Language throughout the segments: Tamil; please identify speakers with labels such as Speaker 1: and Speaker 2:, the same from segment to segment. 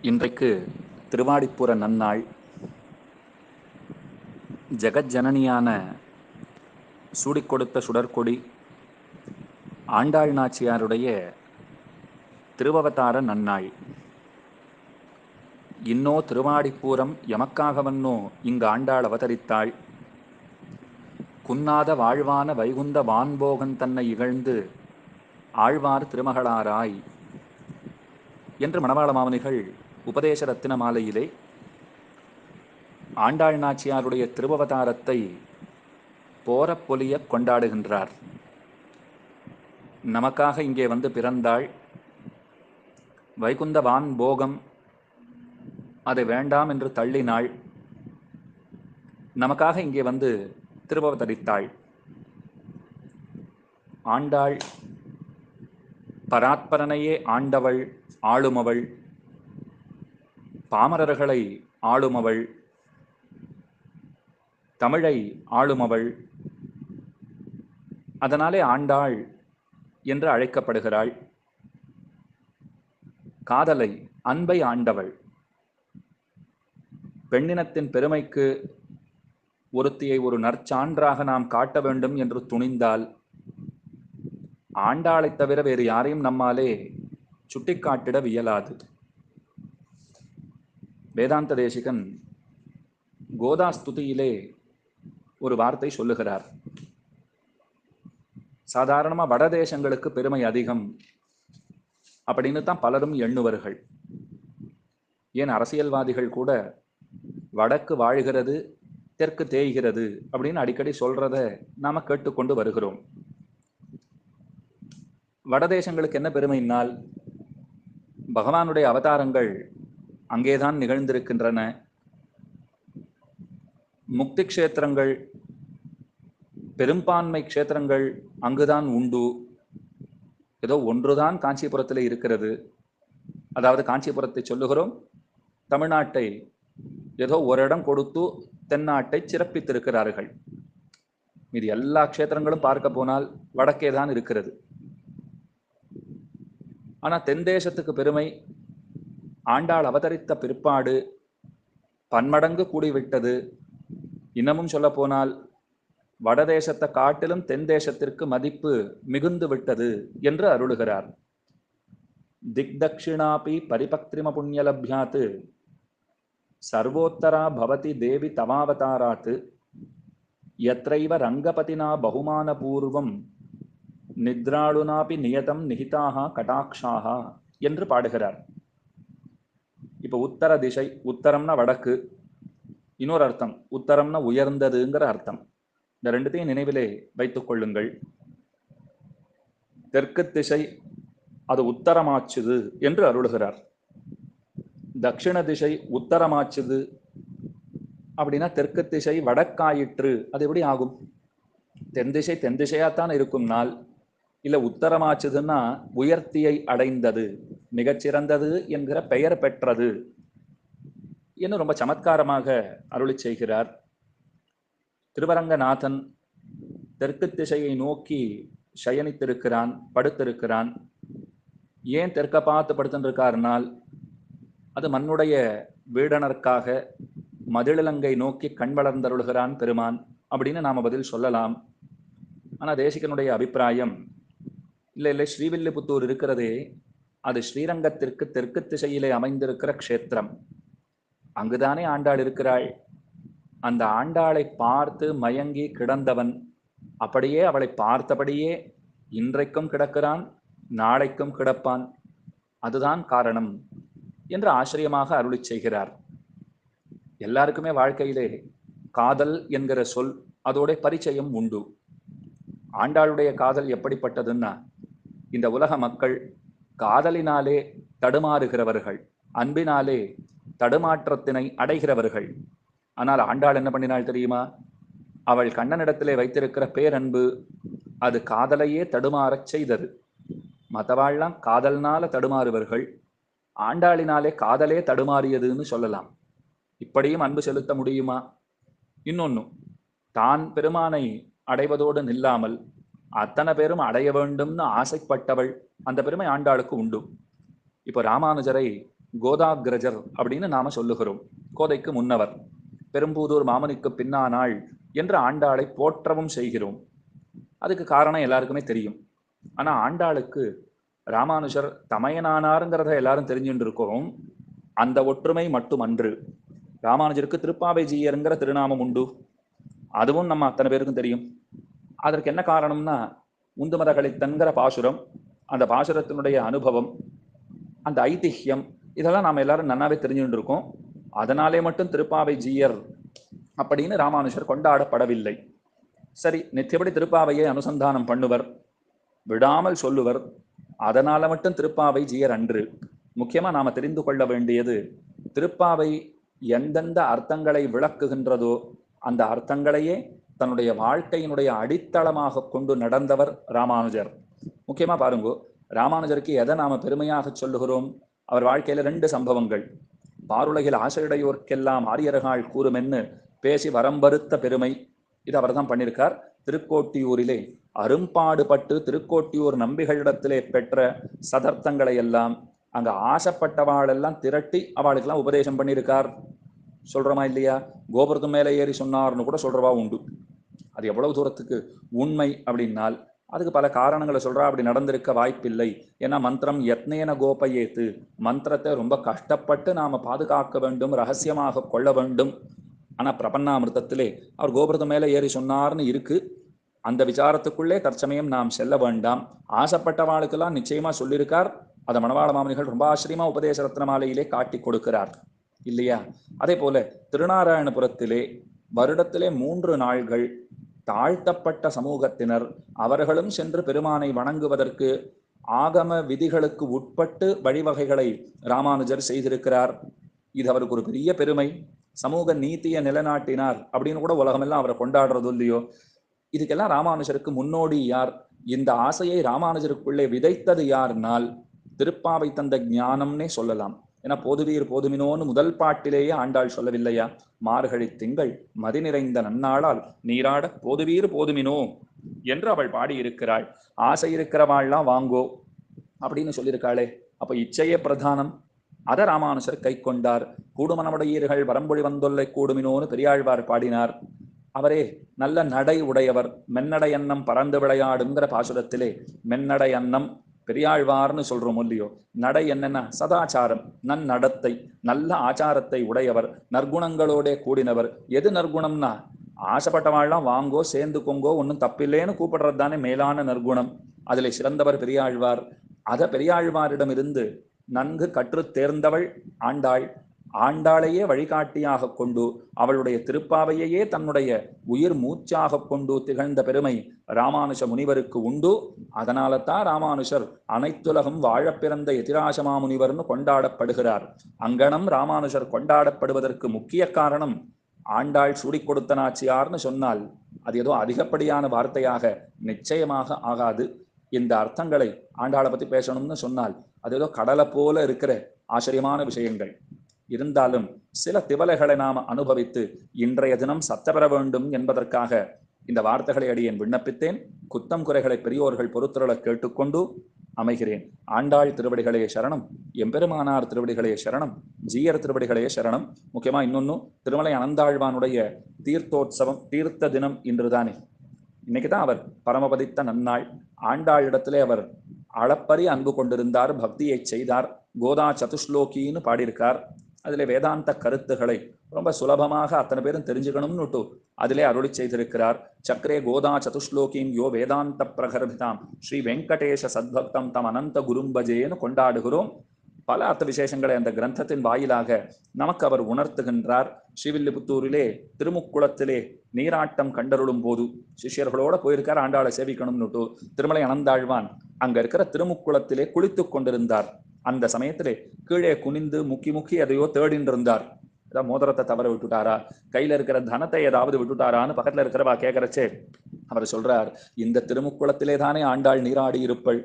Speaker 1: இன்றைக்கு திருவாடிப்புற நன்னாள். ஜெகஜனனியான சூடிக் கொடுத்த சுடற்கொடி ஆண்டாள் நாச்சியாருடைய திருவவதார நன்னாள். இன்னோ திருவாடிப்பூரம் எமக்காகவன்னோ இங்கு ஆண்டாள் அவதரித்தாள். குன்னாத வாழ்வான வைகுந்த வான்போகன் தன்னை இகழ்ந்து ஆழ்வார் திருமகளாராய் என்று மணவாள மாமுனிகள் உபதேச ரத்தின மாலையிலே ஆண்டாள் நாச்சியாருடைய திருவவதாரத்தை போரப்பொலிய கொண்டாடுகின்றார். நமக்காக இங்கே வந்து பிறந்தாள். வைகுந்த வான் போகம் அதை வேண்டாம் என்று தள்ளினாள். நமக்காக இங்கே வந்து திருவவதரித்தாள். ஆண்டாள் பராத்பரனையே ஆண்டவள், ஆளுமவள், பாமரர்களை ஆளுமவள், தமிழை ஆளுமவள். அதனாலே ஆண்டாள் என்று அழைக்கப்படுகிறாள். காதலை, அன்பை ஆண்டவள். பெண்ணினத்தின் பெருமைக்கு ஒருத்தியை ஒரு நற்சான்றாக நாம் காட்ட வேண்டும் என்று துணிந்தால் ஆண்டாளைத் தவிர வேறு யாரையும் நம்மாலே சுட்டிக்காட்டிட வியலாது. வேதாந்த தேசிகன் கோதாஸ்துதியிலே ஒரு வார்த்தை சொல்லுகிறார். சாதாரணமா வடதேசங்களுக்கு பெருமை அதிகம் அப்படின்னு தான் பலரும் எண்ணுவர்கள். ஏன் அரசியல்வாதிகள் கூட வடக்கு வாழ்கிறது, தெற்கு தேய்கிறது அப்படின்னு அடிக்கடி சொல்றத நாம கேட்டுக்கொண்டு வருகிறோம். வடதேசங்களுக்கு என்ன பெருமைனால் பகவானுடைய அவதாரங்கள் அங்கேதான் நிகழ்ந்திருக்கின்றன. முக்தி க்ஷேத்திரங்கள், பெரும்பான்மை க்ஷேத்திரங்கள் அங்குதான் உண்டு. ஏதோ ஒன்றுதான் காஞ்சிபுரத்தில் இருக்கிறது. அதாவது காஞ்சிபுரத்தை சொல்லுகிறோம், தமிழ்நாட்டை ஏதோ ஒரு இடம் கொடுத்து தென்னாட்டை சிறப்பித்திருக்கிறார்கள். இது எல்லா க்ஷேத்திரங்களும் பார்க்க போனால் வடக்கே தான் இருக்கிறது. ஆனா தென் தேசத்துக்கு பெருமை ஆண்டாள் அவதரித்த பிற்பாடு பன்மடங்கு கூடிவிட்டது. இன்னமும் சொல்ல போனால் வடதேசத்தை காட்டிலும் தென் தேசத்திற்கு மதிப்பு மிகுந்து விட்டது என்று அருளுகிறார். திக்தக்ஷிணாபி பரிபக்திம புண்ணியலப்யாத் சர்வோத்தரா பவதி தேவி தவாவதாராத் யத்ரைவ ரங்கபதினா பகுமான பூர்வம் நித்ராளுனாபி நியதம் நிகிதாக கடாக்ஷாக என்று பாடுகிறார். இப்ப உத்தர திசை, உத்தரம்னா வடக்கு, இன்னொரு அர்த்தம் உத்தரம்னா உயர்ந்ததுங்கிற அர்த்தம். இந்த ரெண்டுத்தையும் நினைவிலே வைத்துக் கொள்ளுங்கள். தெற்கு திசை அது உத்தரமாச்சுது என்று அருளுகிறார். தட்சிண திசை உத்தரமாச்சுது அப்படின்னா தெற்கு திசை வடக்காயிற்று. அது எப்படி ஆகும்? தென் திசை தென் திசையாத்தான் இருக்கும் நாள். இல்ல உத்தரமாச்சுதுன்னா உயர்த்தியை அடைந்தது, மிகச்சிறந்தது என்கிற பெயர் பெற்றது என்று ரொம்ப சமத்காரமாக அருளி செய்கிறார். திருவரங்கநாதன் தெற்கு திசையை நோக்கி சயனித்திருக்கிறான், படுத்திருக்கிறான். ஏன் தெற்க பார்த்து படுத்திருக்காருனால் அது மண்ணுடைய வீடனருக்காக மதிலிலங்கை நோக்கி கண் வளர்ந்தருளுகிறான் பெருமான் அப்படின்னு நாம பதில் சொல்லலாம். ஆனா தேசிகனுடைய அபிப்பிராயம் இல்லை, ஸ்ரீவில்லிபுத்தூர் இருக்கிறதே அது ஸ்ரீரங்கத்திற்கு தெற்கு திசையிலே அமைந்திருக்கிற க்ஷேத்திரம். அங்குதானே ஆண்டாள் இருக்கிறாள். அந்த ஆண்டாளை பார்த்து மயங்கி கிடந்தவன் அப்படியே அவளை பார்த்தபடியே இன்றைக்கும் கிடக்கிறான், நாளைக்கும் கிடப்பான். அதுதான் காரணம் என்று ஆச்சரியமாக அருளி செய்கிறார். எல்லாருக்குமே வாழ்க்கையிலே காதல் என்கிற சொல் அதோட பரிச்சயம் உண்டு. ஆண்டாளுடைய காதல் எப்படிப்பட்டதுன்னா, இந்த உலக மக்கள் காதலினாலே தடுமாறுகிறவர்கள், அன்பினாலே தடுமாற்றத்தினை அடைகிறவர்கள். ஆனால் ஆண்டாள் என்ன பண்ணினாள் தெரியுமா? அவள் கண்ணனிடத்திலே வைத்திருக்கிற பேரன்பு அது காதலையே தடுமாறச் செய்தது. மற்றவாள்லாம் காதல்னால தடுமாறுவர்கள், ஆண்டாளினாலே காதலே தடுமாறியதுன்னு சொல்லலாம். இப்படியும் அன்பு செலுத்த முடியுமா? இன்னொன்னு, தான் பெருமானை அடைவதோடு நில்லாமல் அத்தனை பேரும் அடைய வேண்டும்னு ஆசைப்பட்டவள். அந்த பெருமை ஆண்டாளுக்கு உண்டு. இப்போ ராமானுஜரை கோதாகிரஜர் அப்படின்னு நாம சொல்லுகிறோம். கோதைக்கு முன்னவர், பெரும்பூதூர் மாமனிக்கு பின்னானாள் என்று ஆண்டாளை போற்றவும் செய்கிறோம். அதுக்கு காரணம் எல்லாருக்குமே தெரியும். ஆனா ஆண்டாளுக்கு ராமானுஜர் தமையனானாருங்கிறத எல்லாரும் தெரிஞ்சுட்டு இருக்கோம். அந்த ஒற்றுமை மட்டுமன்று. ராமானுஜருக்கு திருப்பாவை ஜீயருங்கிற திருநாமம் உண்டு. அதுவும் நம்ம அத்தனை பேருக்கும் தெரியும். அதற்கு என்ன காரணம்னா, உந்துமத கலித்தன்கிற பாசுரம், அந்த பாசுரத்தினுடைய அனுபவம், அந்த ஐதிஹ்யம், இதெல்லாம் நாம எல்லாரும் நன்னாவே தெரிஞ்சுட்டு இருக்கோம். அதனாலே மட்டும் திருப்பாவை ஜீயர் அப்படின்னு ராமானுஜர் கொண்டாடப்படவில்லை. சரி, நித்தியபடி திருப்பாவையை அனுசந்தானம் பண்ணுவர், விடாமல் சொல்லுவர். அதனால மட்டும் திருப்பாவை ஜீயர் அன்று. முக்கியமா நாம தெரிந்து கொள்ள வேண்டியது, திருப்பாவை எந்தெந்த அர்த்தங்களை விளக்குகின்றதோ அந்த அர்த்தங்களையே தன்னுடைய வாழ்க்கையினுடைய அடித்தளமாக கொண்டு நடந்தவர் ராமானுஜர். முக்கியமா பாருங்க, ராமானுஜருக்கு எதை நாம பெருமையாக சொல்லுகிறோம்? அவர் வாழ்க்கையில 2 சம்பவங்கள். பாருலகில் ஆசையுடையோர்க்கெல்லாம் ஆரியர்கள் கூறுமென்னு பேசி வரம்பறுத்த பெருமை, இது அவர் தான் பண்ணியிருக்கார். திருக்கோட்டியூரிலே அரும்பாடுபட்டு திருக்கோட்டியூர் நம்பிகளிடத்திலே பெற்ற சதர்த்தங்களை எல்லாம் அங்க ஆசைப்பட்டவாளெல்லாம் திரட்டி அவளுக்கெல்லாம் உபதேசம் பண்ணியிருக்கார். சொல்றோமா இல்லையா? கோபுரத்து மேலே ஏறி சொன்னார்னு கூட சொல்றவா உண்டு. அது எவ்வளவு தூரத்துக்கு உண்மை அப்படின்னால் அதுக்கு பல காரணங்களை சொல்றா. அப்படி நடந்திருக்க வாய்ப்பில்லை. ஏன்னா மந்திரம் யத்னேன கோபயேத்து, மந்திரத்தை ரொம்ப கஷ்டப்பட்டு நாம பாதுகாக்க வேண்டும், ரகசியமாக கொள்ள வேண்டும். ஆனா பிரபன்னாமிர்தத்திலே அவர் கோபுரத்து மேலே ஏறி சொன்னார்னு இருக்கு. அந்த விசாரத்துக்குள்ளே தற்சமயம் நாம் செல்ல வேண்டாம். ஆசைப்பட்டவாளுக்கெல்லாம் நிச்சயமா சொல்லியிருக்கார். அதை மணவாள மாமனிகள் ரொம்ப ஆச்சரியமா உபதேச ரத்ன மாலையிலே காட்டி கொடுக்கிறார் இல்லையா? அதே போல திருநாராயணபுரத்திலே வருடத்திலே 3 நாள்கள் தாழ்த்தப்பட்ட சமூகத்தினர் அவர்களும் சென்று பெருமானை வணங்குவதற்கு ஆகம விதிகளுக்கு உட்பட்டு வழிவகைகளை ராமானுஜர் செய்திருக்கிறார். இது அவருக்கு ஒரு பெரிய பெருமை. சமூக நீதியை நிலைநாட்டினார் அப்படின்னு கூட உலகமெல்லாம் அவரை கொண்டாடுறது இல்லையோ? இதுக்கெல்லாம் ராமானுஜருக்கு முன்னோடி யார்? இந்த ஆசையை ராமானுஜருக்குள்ளே விதைத்தது யார்னால் திருப்பாவை தந்த ஞானம்னே சொல்லலாம். ஏன்னா போதுவீர் போதுமினோன்னு முதல் பாட்டிலேயே ஆண்டாள் சொல்லவில்லையா? மார்கழி திங்கள் மதி நிறைந்த நன்னாளால் நீராட போதுவீர் போதுமினோ என்று அவள் பாடியிருக்கிறாள். ஆசை இருக்கிறவாள்லாம் வாங்கோ அப்படின்னு சொல்லியிருக்காளே. அப்ப இச்சையே பிரதானம். அதை ராமானுஜர் கை கொண்டார். கூடுமனமுடையீர்கள் வரம்பொழி வந்தொல்லை கூடுமினோன்னு பெரியாழ்வார் பாடினார். அவரே நல்ல நடை உடையவர். மென்னடை அன்னம் பறந்து விளையாடுங்கிற பாசுரத்திலே மென்னடை அன்னம் பெரியாழ்வார்னு சொல்றோம் இல்லையோ? நடை என்னன்னா சதாச்சாரம், நன்னடத்தை, நல்ல ஆச்சாரத்தை உடையவர், நற்குணங்களோட கூடினவர். எது நற்குணம்னா, ஆசைப்பட்டவாள்லாம் வாங்கோ சேர்ந்துக்கோங்கோ ஒன்றும் தப்பில்லேன்னு கூப்பிடுறது தானே மேலான நற்குணம். அதில் சிறந்தவர் பெரியாழ்வார். அதை பெரியாழ்வாரிடம் இருந்து நன்கு கற்று தேர்ந்தவள் ஆண்டாள். ஆண்டாளையே வழிகாட்டியாக கொண்டு அவளுடைய திருப்பாவையே தன்னுடைய உயிர் மூச்சாக கொண்டு திகழ்ந்த பெருமை ராமானுஜ முனிவருக்கு உண்டு. அதனால தான் ராமானுஜர் அனைத்துலகம் வாழ பிறந்த எதிராசமா முனிவர்னு கொண்டாடப்படுகிறார். அங்கனம் ராமானுஜர் கொண்டாடப்படுவதற்கு முக்கிய காரணம், ஆண்டாள் சூடி கொடுத்த நாச்சியார்னு சொன்னால் அது ஏதோ அதிகப்படியான வார்த்தையாக நிச்சயமாக ஆகாது. இந்த அர்த்தங்களை ஆண்டாளை பத்தி பேசணும்னு சொன்னால் அது ஏதோ கடலை போல இருக்கிற ஆச்சரியமான விஷயங்கள். இருந்தாலும் சில திவலைகளை நாம் அனுபவித்து இன்றைய தினம் சத்த பெற வேண்டும் என்பதற்காக இந்த வார்த்தைகளை அடியேன் விண்ணப்பித்தேன். குத்தம் குறைகளை பெரியோர்கள் பொறுத்துறலை கேட்டுக்கொண்டு அமைகிறேன். ஆண்டாள் திருவடிகளே சரணம், எம்பெருமானார் திருவடிகளே சரணம், ஜீயர் திருவடிகளே சரணம். முக்கியமா இன்னொன்னு, திருமலை அனந்தாழ்வானுடைய தீர்த்தோற்சவம், தீர்த்த தினம் இன்றுதானே. இன்னைக்குதான் அவர் பரமபதித்த நன்னாள். ஆண்டாளிடத்திலே அவர் அளப்பரிய அன்பு கொண்டிருந்தார், பக்தியை செய்தார். கோதா சதுஸ்லோகின்னு பாடியிருக்கார். அதிலே வேதாந்த கருத்துக்களை ரொம்ப சுலபமாக அத்தனை பேரும் தெரிஞ்சுக்கணும்னுட்டு அதிலே அருளி செய்திருக்கிறார். சக்கரே கோதா சதுஸ்லோகிம் யோ வேதாந்த பிரகர்பிதாம் ஸ்ரீ வெங்கடேஷ சத்பக்தம் தம் அனந்த குரும்பஜேன்னு கொண்டாடுகிறோம். பல அர்த்த விசேஷங்களை அந்த கிரந்தத்தின் வாயிலாக நமக்கு அவர் உணர்த்துகின்றார். ஸ்ரீவில்லிபுத்தூரிலே திருமுக்குளத்திலே நீராட்டம் கண்டருளும் போது சிஷ்யர்களோட போயிருக்கார் ஆண்டாளை சேவிக்கணும்னுட்டு. திருமலை அனந்தாழ்வான் அங்க இருக்கிற திருமுக்குளத்திலே குளித்து கொண்டிருந்தார். அந்த சமயத்திலே கீழே குனிந்து முக்கி எதையோ தேடின்னு இருந்தார். ஏதாவது மோதிரத்தை தவற விட்டுட்டாரா, கையில இருக்கிற தனத்தை ஏதாவது விட்டுட்டாரான்னு பக்கத்துல இருக்கிறவா கேட்கறச்சே அவர் சொல்றார், இந்த திருமுக்குளத்திலே தானே ஆண்டாள் நீராடி இருப்பள்.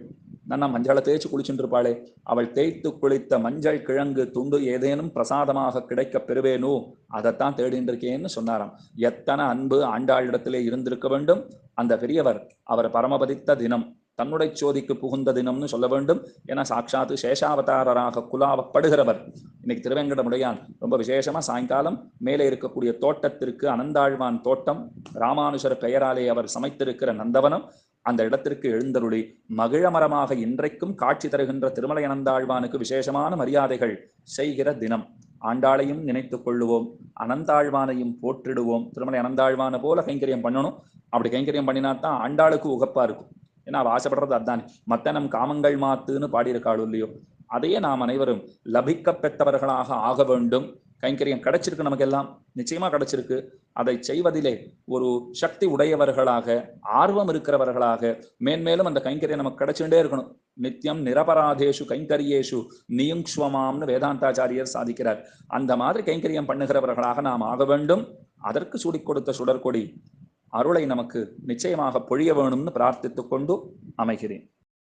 Speaker 1: நான் மஞ்சளை தேய்ச்சி குளிச்சுட்டு இருப்பாளே, அவள் தேய்த்து குளித்த மஞ்சள் கிழங்கு துண்டு ஏதேனும் பிரசாதமாக கிடைக்க பெறுவேனோ, அதைத்தான் தேடின்னு இருக்கேன்னு சொன்னாராம். எத்தனை அன்பு ஆண்டாளிடத்திலே இருந்திருக்க வேண்டும். அந்த பெரியவர் அவர் பரமபதித்த தினம் தன்னுடைய சோதிக்கு புகுந்த தினம்னு சொல்ல வேண்டும். ஏன்னா சாட்சாத்து சேஷாவதாரராக குலாவப்படுகிறவர். இன்னைக்கு திருவேங்கடமுடையான் ரொம்ப விசேஷமா சாயங்காலம் மேலே இருக்கக்கூடிய தோட்டத்திற்கு, அனந்தாழ்வான் தோட்டம், ராமானுஷர் பெயராலே அவர் சமைத்திருக்கிற நந்தவனம், அந்த இடத்திற்கு எழுந்தருளி மகிழமரமாக இன்றைக்கும் காட்சி தருகின்ற திருமலை அனந்தாழ்வானுக்கு விசேஷமான மரியாதைகள் செய்கிற தினம். ஆண்டாளையும் நினைத்துக் கொள்ளுவோம், அனந்தாழ்வானையும் போற்றிடுவோம். திருமலை அனந்தாழ்வானை போல கைங்கரியம் பண்ணணும். அப்படி கைங்கரியம் பண்ணினாத்தான் ஆண்டாளுக்கு உகப்பா இருக்கும். ஏன்னா அவ ஆசைப்படுறது அதானே. மத்தனம் காமங்கள் மாத்துன்னு பாடியிருக்காளோ இல்லையோ, அதையே நாம் அனைவரும் லபிக்க பெற்றவர்களாக ஆக வேண்டும். கைங்கரியம் கிடைச்சிருக்கு, நமக்கு எல்லாம் நிச்சயமா கிடைச்சிருக்கு. அதை செய்வதிலே ஒரு சக்தி உடையவர்களாக, ஆர்வம் இருக்கிறவர்களாக, மேன்மேலும் அந்த கைங்கரியம் நமக்கு கிடைச்சுட்டே இருக்கணும். நித்தியம் நிரபராதேஷு கைங்கரியேஷு நியுங்ஸ்வமாம்னு வேதாந்தாச்சாரியர் சாதிக்கிறார். அந்த மாதிரி கைங்கரியம் பண்ணுகிறவர்களாக நாம் ஆக வேண்டும். அதற்கு சூடிக் கொடுத்த சுடற்கொடி அருளை நமக்கு நிச்சயமாக பொழிய வேணும்னு பிரார்த்தித்துக் கொண்டு அமைகிறேன்.